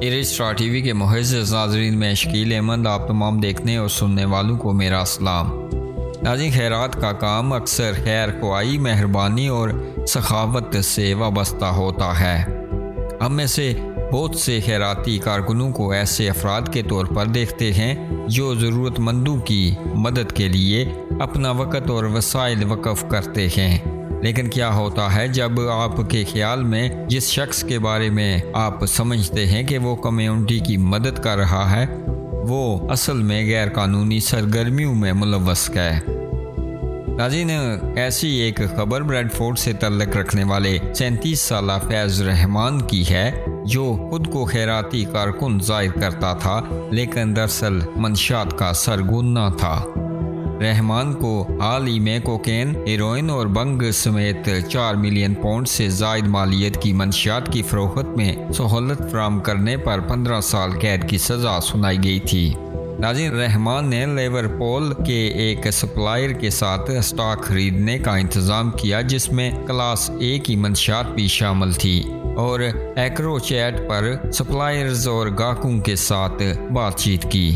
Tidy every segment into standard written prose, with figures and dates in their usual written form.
Star T V کے معزز ناظرین، میں شکیل احمد آپ تمام دیکھنے اور سننے والوں کو میرا سلام۔ ناظرین، خیرات کا کام اکثر خیر خواہی، مہربانی اور سخاوت سے وابستہ ہوتا ہے۔ ہم میں سے بہت سے خیراتی کارکنوں کو ایسے افراد کے طور پر دیکھتے ہیں جو ضرورت مندوں کی مدد کے لیے اپنا وقت اور وسائل وقف کرتے ہیں۔ لیکن کیا ہوتا ہے جب آپ کے خیال میں جس شخص کے بارے میں آپ سمجھتے ہیں کہ وہ کمیونٹی کی مدد کر رہا ہے، وہ اصل میں غیر قانونی سرگرمیوں میں ملوث ہے؟ ناظرین، ایسی ایک خبر بریڈ فورڈ سے تعلق رکھنے والے 37 سالہ فیض رحمان کی ہے، جو خود کو خیراتی کارکن ظاہر کرتا تھا لیکن دراصل منشیات کا سرگنا تھا۔ رحمان کو حال ہی میں کوکین، ہیروئن اور بنگ سمیت 4 ملین پاؤنڈ سے زائد مالیت کی منشیات کی فروخت میں سہولت فراہم کرنے پر 15 سال قید کی سزا سنائی گئی تھی۔ ناظرین، رحمان نے لیورپول کے ایک سپلائر کے ساتھ اسٹاک خریدنے کا انتظام کیا جس میں کلاس A کی منشیات بھی شامل تھی، اور ایکرو چیٹ پر سپلائرز اور گاہکوں کے ساتھ بات چیت کی۔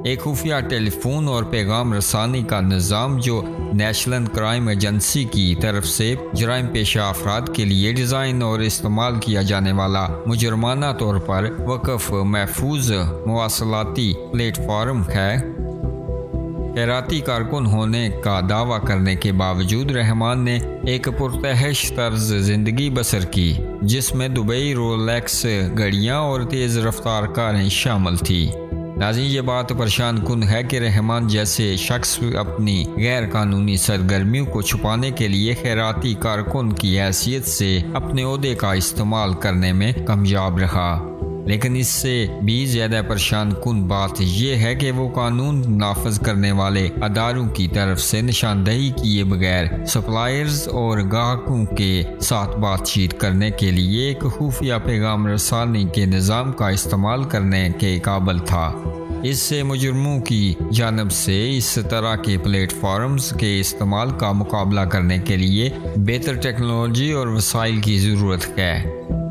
ایک خفیہ ٹیلی فون اور پیغام رسانی کا نظام جو نیشنل کرائم ایجنسی کی طرف سے جرائم پیشہ افراد کے لیے ڈیزائن اور استعمال کیا جانے والا مجرمانہ طور پر وقف محفوظ مواصلاتی پلیٹ فارم ہے۔ خیراتی کارکن ہونے کا دعویٰ کرنے کے باوجود رحمان نے ایک پرتعیش طرز زندگی بسر کی، جس میں دبئی رولیکس گھڑیاں اور تیز رفتار کاریں شامل تھیں۔ ناظرین، یہ بات پریشان کن ہے کہ رحمان جیسے شخص اپنی غیر قانونی سرگرمیوں کو چھپانے کے لیے خیراتی کارکن کی حیثیت سے اپنے عہدے کا استعمال کرنے میں کامیاب رہا، لیکن اس سے بھی زیادہ پریشان کن بات یہ ہے کہ وہ قانون نافذ کرنے والے اداروں کی طرف سے نشاندہی کیے بغیر سپلائرز اور گاہکوں کے ساتھ بات چیت کرنے کے لیے ایک خفیہ پیغام رسانی کے نظام کا استعمال کرنے کے قابل تھا۔ اس سے مجرموں کی جانب سے اس طرح کے پلیٹ فارمز کے استعمال کا مقابلہ کرنے کے لیے بہتر ٹیکنالوجی اور وسائل کی ضرورت ہے۔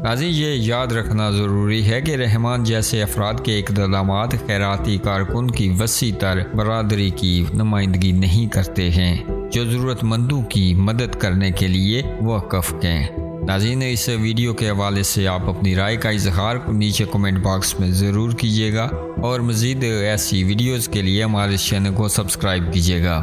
ناظرین، یہ یاد رکھنا ضروری ہے کہ رحمان جیسے افراد کے اقدامات خیراتی کارکن کی وسیع تر برادری کی نمائندگی نہیں کرتے ہیں جو ضرورت مندوں کی مدد کرنے کے لیے وقف ہیں۔ ناظرین، اس ویڈیو کے حوالے سے آپ اپنی رائے کا اظہار نیچے کمنٹ باکس میں ضرور کیجیے گا، اور مزید ایسی ویڈیوز کے لیے ہمارے چینل کو سبسکرائب کیجیے گا۔